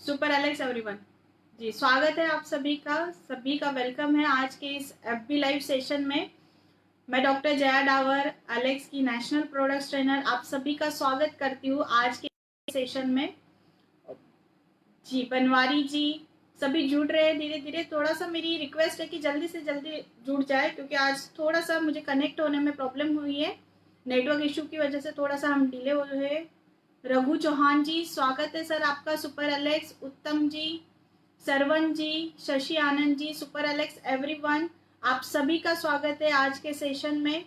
Super Alex everyone जी, स्वागत है आप सभी का वेलकम है आज के इस एफबी लाइव सेशन में। मैं डॉक्टर जया डावर, एलेक्स की नेशनल प्रोडक्ट्स ट्रेनर, आप सभी का स्वागत करती हूँ आज के सेशन में। जी बनवारी जी, सभी जुड़ रहे हैं धीरे धीरे। थोड़ा सा मेरी रिक्वेस्ट है कि जल्दी से जल्दी जुड़ जाए, क्योंकि आज थोड़ा सा मुझे कनेक्ट होने में प्रॉब्लम हुई है, नेटवर्क इशू की वजह से थोड़ा सा हम डिले हो रहे हैं। रघु चौहान जी, स्वागत है सर आपका। सुपर एलेक्स, उत्तम जी, सरवन जी, Shashi Anand ji, super Alex everyone, आप सभी का स्वागत है आज के सेशन में।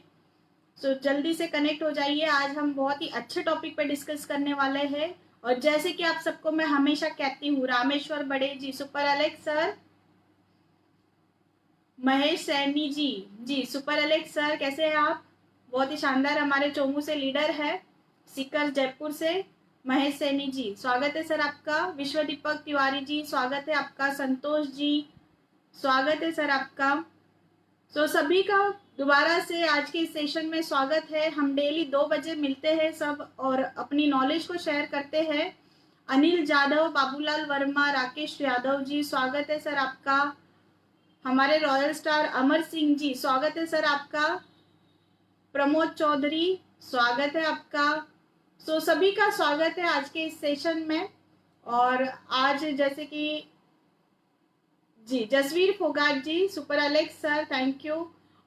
सो जल्दी से कनेक्ट हो जाइए। आज हम बहुत ही अच्छे टॉपिक पे डिस्कस करने वाले हैं, और जैसे कि आप सबको मैं हमेशा कहती हूँ, रामेश्वर बड़े ji, super Alex sir. Mahesh Saini ji, जी सुपर एलेक्स सर, कैसे हैं आप? बहुत ही शानदार, हमारे चोमू से लीडर है, सीकर जयपुर से महेश सैनी जी, स्वागत है सर आपका। विश्व दीपक तिवारी जी, स्वागत है आपका। संतोष जी, स्वागत है सर आपका। तो सभी का दोबारा से आज के सेशन में स्वागत है। हम डेली 2 बजे मिलते हैं सब और अपनी नॉलेज को शेयर करते हैं। अनिल जाधव, बाबूलाल वर्मा, राकेश यादव जी, स्वागत है सर आपका। हमारे रॉयल स्टार अमर सिंह जी, स्वागत है सर आपका। प्रमोद चौधरी, स्वागत है आपका। सभी का स्वागत है आज के इस सेशन में। और आज जैसे कि जी Jasvir Phogat ji, super Alex sir, thank you.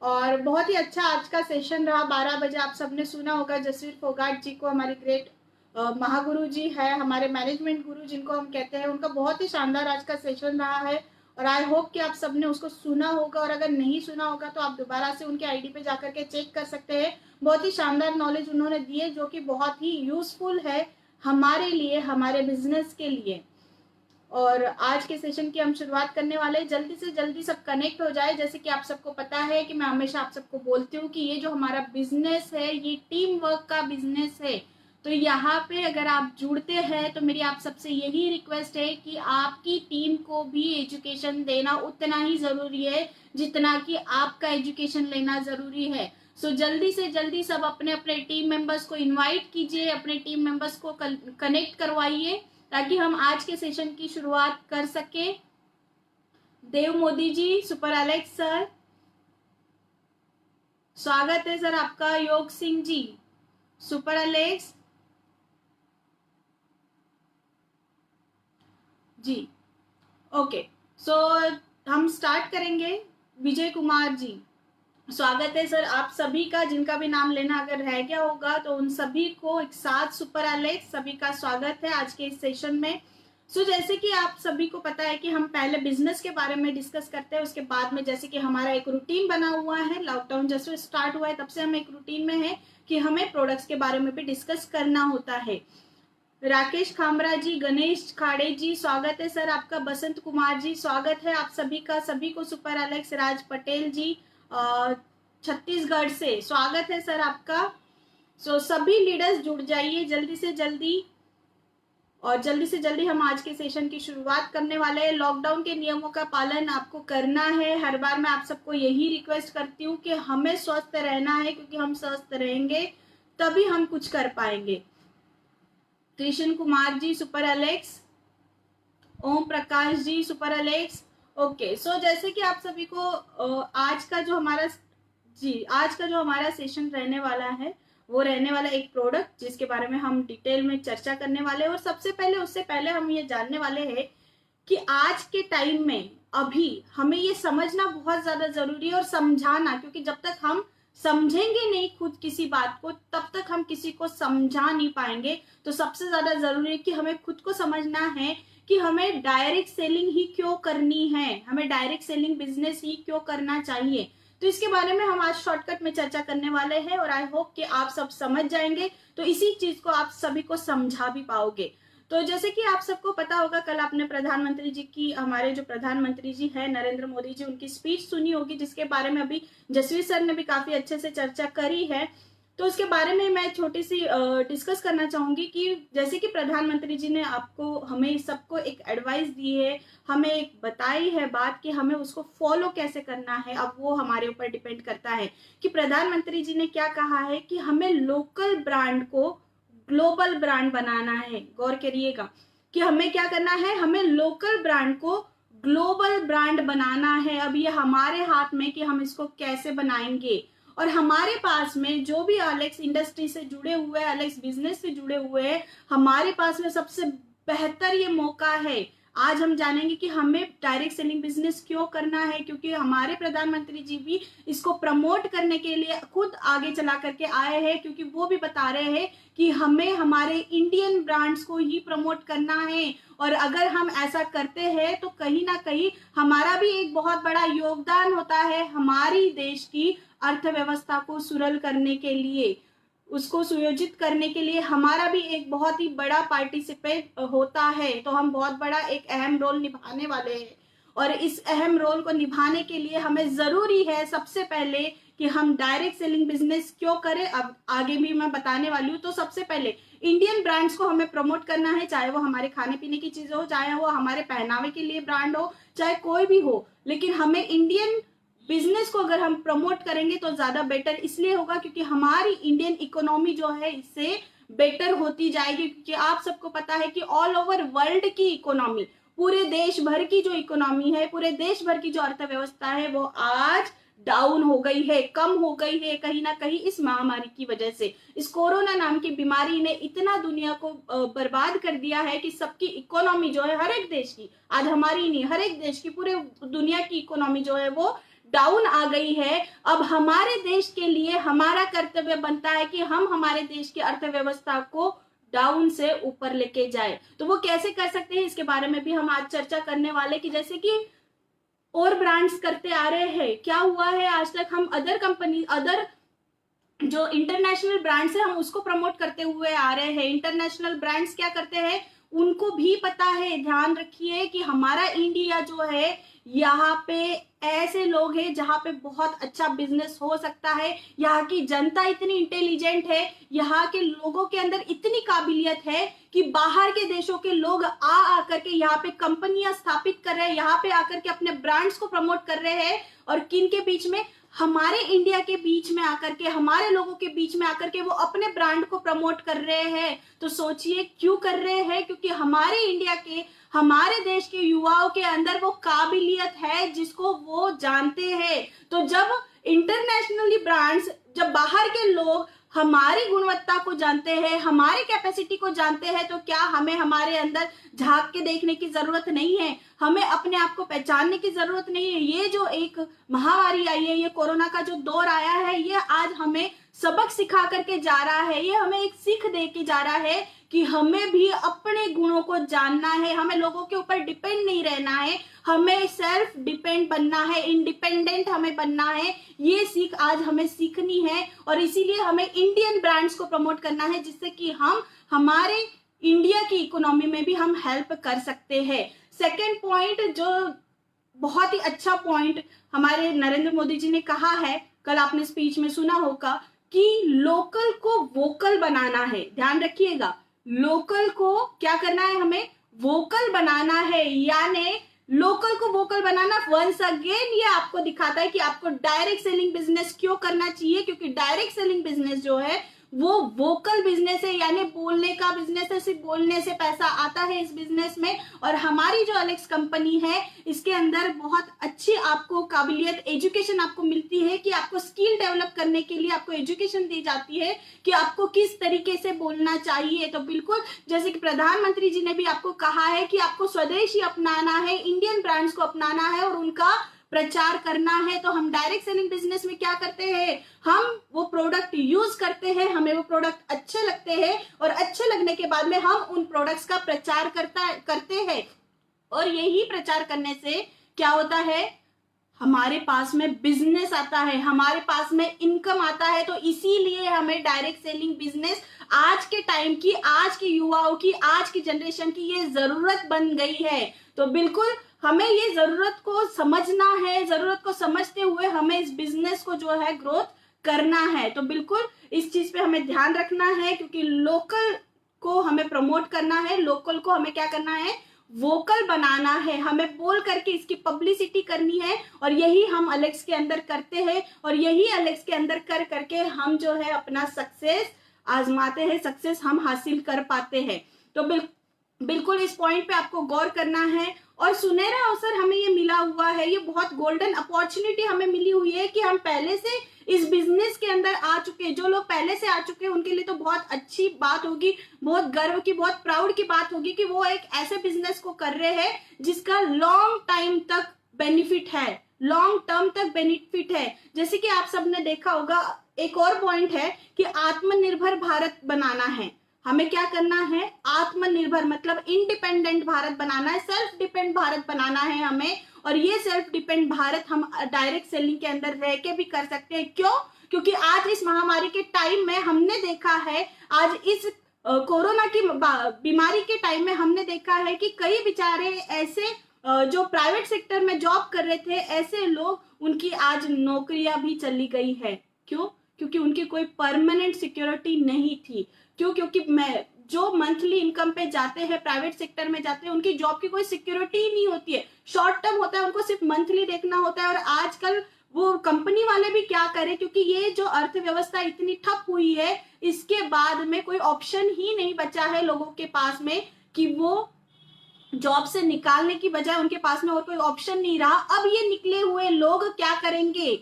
और बहुत ही अच्छा आज का सेशन रहा। 12 बजे आप सबने सुना होगा जसवीर फोगाट जी को, हमारी ग्रेट महागुरु जी है, हमारे मैनेजमेंट गुरु जिनको हम कहते हैं, उनका बहुत ही शानदार आज का सेशन रहा है। और आई होप कि आप सबने उसको सुना होगा, और अगर नहीं सुना होगा तो आप दोबारा से उनके आईडी पे जाकर के चेक कर सकते हैं। बहुत ही शानदार नॉलेज उन्होंने दी है, जो कि बहुत ही यूजफुल है हमारे लिए, हमारे बिजनेस के लिए। और आज के सेशन की हम शुरुआत करने वाले हैं। जल्दी से जल्दी सब कनेक्ट हो जाए। जैसे कि आप सबको पता है कि मैं हमेशा आप सबको बोलती हूँ कि ये जो हमारा बिजनेस है, ये टीम वर्क का बिजनेस है। तो यहाँ पे अगर आप जुड़ते हैं तो मेरी आप सबसे यही रिक्वेस्ट है कि आपकी टीम को भी एजुकेशन देना उतना ही जरूरी है जितना कि आपका एजुकेशन लेना जरूरी है। जल्दी से जल्दी सब अपने अपने टीम मेंबर्स को इनवाइट कीजिए, अपने टीम मेंबर्स को कनेक्ट करवाइए, ताकि हम आज के सेशन की शुरुआत कर सके। देव Modi ji, super Alex sir, स्वागत है सर आपका। योग सिंह जी, सुपर एलेक्स जी, ओके। हम स्टार्ट करेंगे। विजय कुमार जी, स्वागत है सर आप सभी का। जिनका भी नाम लेना अगर रह गया होगा तो उन सभी को एक साथ सुपर एलेक्स, सभी का स्वागत है आज के इस सेशन में। जैसे कि आप सभी को पता है कि हम पहले बिजनेस के बारे में डिस्कस करते हैं, उसके बाद में जैसे कि हमारा एक रूटीन बना हुआ है, लॉकडाउन जैसे स्टार्ट हुआ है तब से हम एक रूटीन में है कि हमें प्रोडक्ट्स के बारे में भी डिस्कस करना होता है। राकेश खामरा जी, गणेश खाड़े जी, स्वागत है सर आपका। बसंत कुमार जी, स्वागत है आप सभी का। सभी को सुपर एलेक्स। राज पटेल जी, छत्तीसगढ़ से, स्वागत है सर आपका। सभी लीडर्स जुड़ जाइए जल्दी से जल्दी, और जल्दी से जल्दी हम आज के सेशन की शुरुआत करने वाले हैं। लॉकडाउन के नियमों का पालन आपको करना है। हर बार मैं आप सबको यही रिक्वेस्ट करती हूँ कि हमें स्वस्थ रहना है, क्योंकि हम स्वस्थ रहेंगे तभी हम कुछ कर पाएंगे। Krishna Kumar ji, super Alex. Om Prakash ji, super Alex. Okay, जैसे कि आप सभी को आज का जो हमारा सेशन रहने वाला है, वो रहने वाला एक प्रोडक्ट जिसके बारे में हम डिटेल में चर्चा करने वाले हैं। और उससे पहले हम ये जानने वाले हैं कि आज के टाइम में अभी हमें ये समझना बहुत ज्यादा जरूरी है, और समझाना, क्योंकि जब तक हम समझेंगे नहीं खुद किसी बात को, तब तक हम किसी को समझा नहीं पाएंगे। तो सबसे ज्यादा जरूरी है कि हमें खुद को समझना है कि हमें डायरेक्ट सेलिंग ही क्यों करनी है, हमें डायरेक्ट सेलिंग बिजनेस ही क्यों करना चाहिए। तो इसके बारे में हम आज शॉर्टकट में चर्चा करने वाले हैं, और आई होप कि आप सब समझ जाएंगे, तो इसी चीज को आप सभी को समझा भी पाओगे। तो जैसे कि आप सबको पता होगा, कल आपने प्रधानमंत्री जी की, हमारे जो प्रधानमंत्री जी है नरेंद्र मोदी जी, उनकी स्पीच सुनी होगी, जिसके बारे में अभी जसवीर सर ने भी काफी अच्छे से चर्चा करी है। तो उसके बारे में मैं छोटी सी डिस्कस करना चाहूंगी कि जैसे कि प्रधानमंत्री जी ने आपको, हमें सबको एक एडवाइस दी है, हमें एक बताई है बात कि हमें उसको फॉलो कैसे करना है। अब वो हमारे ऊपर डिपेंड करता है कि प्रधानमंत्री जी ने क्या कहा है कि हमें लोकल ब्रांड को ग्लोबल ब्रांड बनाना है। गौर करिएगा, कि हमें क्या करना है, हमें लोकल ब्रांड को ग्लोबल ब्रांड बनाना है। अब ये हमारे हाथ में कि हम इसको कैसे बनाएंगे। और हमारे पास में जो भी अलेक्स इंडस्ट्री से जुड़े हुए, अलेक्स बिजनेस से जुड़े हुए हैं, हमारे पास में सबसे बेहतर ये मौका है। आज हम जानेंगे कि हमें डायरेक्ट सेलिंग बिजनेस क्यों करना है, क्योंकि हमारे प्रधानमंत्री जी भी इसको प्रमोट करने के लिए खुद आगे चला करके आए हैं, क्योंकि वो भी बता रहे हैं कि हमें हमारे इंडियन ब्रांड्स को ही प्रमोट करना है। और अगर हम ऐसा करते हैं तो कहीं ना कहीं हमारा भी एक बहुत बड़ा योगदान होता है हमारी देश की अर्थव्यवस्था को सुरल करने के लिए, उसको सुयोजित करने के लिए हमारा भी एक बहुत ही बड़ा पार्टिसिपेट होता है। तो हम बहुत बड़ा एक अहम रोल निभाने वाले हैं। और इस अहम रोल को निभाने के लिए हमें जरूरी है सबसे पहले कि हम डायरेक्ट सेलिंग बिजनेस क्यों करें, अब आगे भी मैं बताने वाली हूँ। तो सबसे पहले इंडियन ब्रांड्स को हमें प्रमोट करना है, चाहे वो हमारे खाने पीने की चीजें हो, चाहे वो हमारे पहनावे के लिए ब्रांड हो, चाहे कोई भी हो, लेकिन हमें इंडियन बिजनेस को अगर हम प्रमोट करेंगे तो ज्यादा बेटर इसलिए होगा क्योंकि हमारी इंडियन इकोनॉमी जो है इससे बेटर होती जाएगी। क्योंकि आप सबको पता है कि ऑल ओवर वर्ल्ड की इकोनॉमी, पूरे देश भर की जो इकोनॉमी है, पूरे देश भर की जो अर्थव्यवस्था है, वो आज डाउन हो गई है, कम हो गई है, कहीं ना कहीं इस महामारी की वजह से। इस कोरोना नाम की बीमारी ने इतना दुनिया को बर्बाद कर दिया है कि सबकी इकोनॉमी जो है, हर एक देश की, आज हमारी नहीं, हर एक देश की, पूरे दुनिया की इकोनॉमी जो है वो डाउन आ गई है। अब हमारे देश के लिए हमारा कर्तव्य बनता है कि हम हमारे देश की अर्थव्यवस्था को डाउन से ऊपर लेके जाए। तो वो कैसे कर सकते हैं, इसके बारे में भी हम आज चर्चा करने वाले कि जैसे कि और ब्रांड्स करते आ रहे हैं, क्या हुआ है आज तक हम अदर कंपनी, अदर जो इंटरनेशनल ब्रांड्स है, हम उसको प्रमोट करते हुए आ रहे हैं। इंटरनेशनल ब्रांड्स क्या करते हैं, उनको भी पता है, ध्यान रखिए कि हमारा इंडिया जो है, यहाँ पे ऐसे लोग हैं जहाँ पे बहुत अच्छा बिजनेस हो सकता है। यहाँ की जनता इतनी इंटेलिजेंट है, यहाँ के लोगों के अंदर इतनी काबिलियत है कि बाहर के देशों के लोग आकर के यहाँ पे कंपनियां स्थापित कर रहे हैं, यहाँ पे आकर के अपने ब्रांड्स को प्रमोट कर रहे हैं। और किन के बीच में, हमारे इंडिया के बीच में आकर के, हमारे लोगों के बीच में आकर के वो अपने ब्रांड को प्रमोट कर रहे हैं। तो सोचिए क्यों कर रहे हैं, क्योंकि हमारे इंडिया के, हमारे देश के युवाओं के अंदर वो काबिलियत है जिसको वो जानते हैं। तो जब इंटरनेशनली ब्रांड्स, जब बाहर के लोग हमारी गुणवत्ता को जानते हैं, हमारी कैपेसिटी को जानते हैं, तो क्या हमें हमारे अंदर झांक के देखने की जरूरत नहीं है, हमें अपने आप को पहचानने की जरूरत नहीं है। ये जो एक महामारी आई है, ये कोरोना का जो दौर आया है, ये आज हमें सबक सिखा करके जा रहा है, ये हमें एक सीख दे के जा रहा है कि हमें भी अपने गुणों को जानना है, हमें लोगों के ऊपर डिपेंड नहीं रहना है, हमें सेल्फ डिपेंड बनना है, इंडिपेंडेंट हमें बनना है। ये सीख आज हमें सीखनी है और इसीलिए हमें इंडियन ब्रांड्स को प्रमोट करना है, जिससे कि हम हमारे इंडिया की इकोनॉमी में भी हम हेल्प कर सकते हैं। सेकेंड पॉइंट, जो बहुत ही अच्छा पॉइंट हमारे नरेंद्र मोदी जी ने कहा है, कल आपने स्पीच में सुना होगा कि लोकल को वोकल बनाना है। ध्यान रखिएगा, लोकल को क्या करना है, हमें वोकल बनाना है। यानी लोकल को वोकल बनाना, वंस अगेन ये आपको दिखाता है कि आपको डायरेक्ट सेलिंग बिजनेस क्यों करना चाहिए, क्योंकि डायरेक्ट सेलिंग बिजनेस जो है वो वोकल बिजनेस है, यानी बोलने का बिजनेस है। सिर्फ बोलने से पैसा आता है इस बिजनेस में। और हमारी जो अलेक्स कंपनी है, इसके अंदर बहुत अच्छी आपको काबिलियत, एजुकेशन आपको मिलती है कि आपको स्किल डेवलप करने के लिए आपको एजुकेशन दी जाती है कि आपको किस तरीके से बोलना चाहिए। तो बिल्कुल जैसे कि प्रधानमंत्री जी ने भी आपको कहा है कि आपको स्वदेशी अपनाना है, इंडियन ब्रांड्स को अपनाना है और उनका प्रचार करना है। तो हम डायरेक्ट सेलिंग बिजनेस में क्या करते हैं, हम वो प्रोडक्ट यूज करते हैं, हमें वो प्रोडक्ट अच्छे लगते हैं और अच्छे लगने के बाद में हम उन प्रोडक्ट्स का प्रचार करते हैं। और यही प्रचार करने से क्या होता है, हमारे पास में बिजनेस आता है, हमारे पास में इनकम आता है। तो इसीलिए हमें डायरेक्ट सेलिंग बिजनेस आज के टाइम की, आज के युवाओं की, आज की जनरेशन की ये जरूरत बन गई है। तो बिल्कुल हमें ये जरूरत को समझना है, जरूरत को समझते हुए हमें इस बिजनेस को जो है ग्रोथ करना है। तो बिल्कुल इस चीज पे हमें ध्यान रखना है, क्योंकि लोकल को हमें प्रमोट करना है, लोकल को हमें क्या करना है, वोकल बनाना है, हमें बोल करके इसकी पब्लिसिटी करनी है। और यही हम अलेक्स के अंदर करते हैं और यही अलेक्स के अंदर कर करके हम जो है अपना सक्सेस आजमाते हैं, सक्सेस हम हासिल कर पाते हैं। तो बिल्कुल इस पॉइंट पे आपको गौर करना है। और सुनहरा अवसर हमें ये मिला हुआ है, ये बहुत गोल्डन अपॉर्चुनिटी हमें मिली हुई है कि हम पहले से इस बिजनेस के अंदर आ चुके हैं। जो लोग पहले से आ चुके हैं उनके लिए तो बहुत अच्छी बात होगी, बहुत गर्व की, बहुत प्राउड की बात होगी कि वो एक ऐसे बिजनेस को कर रहे हैं जिसका लॉन्ग टाइम तक बेनिफिट है, लॉन्ग टर्म तक बेनिफिट है। जैसे कि आप सबने देखा होगा, एक और पॉइंट है कि आत्मनिर्भर भारत बनाना है। हमें क्या करना है, आत्मनिर्भर मतलब इंडिपेंडेंट भारत बनाना है, सेल्फ डिपेंड भारत बनाना है हमें। और ये सेल्फ डिपेंड भारत हम डायरेक्ट सेलिंग के अंदर रह के भी कर सकते हैं। क्यों? क्योंकि आज इस महामारी के टाइम में हमने देखा है, आज इस कोरोना की बीमारी के टाइम में हमने देखा है कि कई बेचारे ऐसे जो प्राइवेट सेक्टर में जॉब कर रहे थे, ऐसे लोग, उनकी आज नौकरियां भी चली गई है। क्यों? क्योंकि उनकी कोई परमानेंट सिक्योरिटी नहीं थी। क्यों? क्योंकि मैं जो मंथली इनकम पे जाते हैं, प्राइवेट सेक्टर में जाते हैं, उनकी जॉब की कोई सिक्योरिटी ही नहीं होती है, शॉर्ट टर्म होता है, उनको सिर्फ मंथली देखना होता है। और आजकल वो कंपनी वाले भी क्या करें, क्योंकि ये जो अर्थव्यवस्था इतनी ठप हुई है, इसके बाद में कोई ऑप्शन ही नहीं बचा है लोगों के पास में कि वो जॉब से निकालने की बजाय उनके पास में और कोई ऑप्शन नहीं रहा। अब ये निकले हुए लोग क्या करेंगे,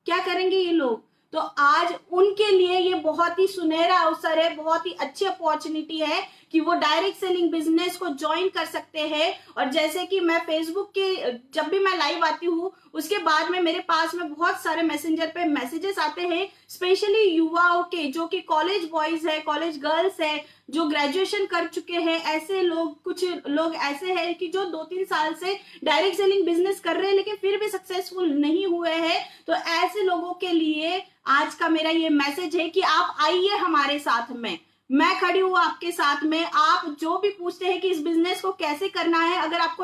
क्या करेंगे ये लोग? तो आज उनके लिए ये बहुत ही सुनहरा अवसर है, बहुत ही अच्छी अपॉर्चुनिटी है कि वो डायरेक्ट सेलिंग बिजनेस को ज्वाइन कर सकते हैं। और जैसे कि मैं फेसबुक के जब भी मैं लाइव आती हूँ, उसके बाद में मेरे पास में बहुत सारे मैसेंजर पे मैसेजेस आते हैं, स्पेशली युवाओं के, जो कि कॉलेज बॉयज है, कॉलेज गर्ल्स है, जो ग्रेजुएशन कर चुके हैं। ऐसे लोग, कुछ लोग ऐसे हैं कि जो 2-3 साल से डायरेक्ट सेलिंग बिजनेस कर रहे हैं लेकिन फिर भी सक्सेसफुल नहीं हुए हैं। तो ऐसे लोगों के लिए आज का मेरा ये मैसेज है कि आप आइए हमारे साथ में, मैं खड़ी हूँ आपके साथ में। आप जो भी पूछते हैं कि इस बिजनेस को कैसे करना है, अगर आपको